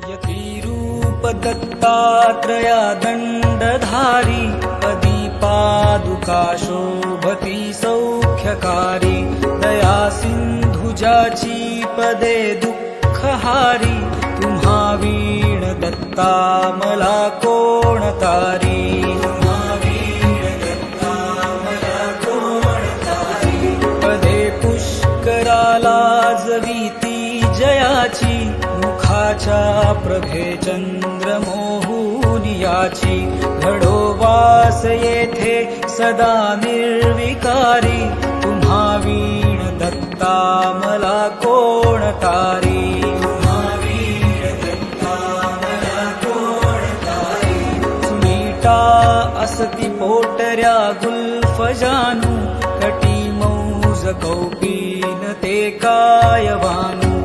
यतिरूप दत्तात्रया दण्डधारी पदी पादुका शोभती सौख्यकारी दया सिंधुजाची पदे दुःखहारी तुम्हा वीण दत्ता मला कोण तारी पदे पुष्कराला जवीती जयाची मुखाच्या प्रभे चंद्र मोहुनियाची घडो वास येथे सदा निर्विकारी तुम्हा वीण दत्ता मला कोण तारी सुनीटा असती पोटऱ्या गुल्फ जानू कटी मौज कौपीन ते कायवानू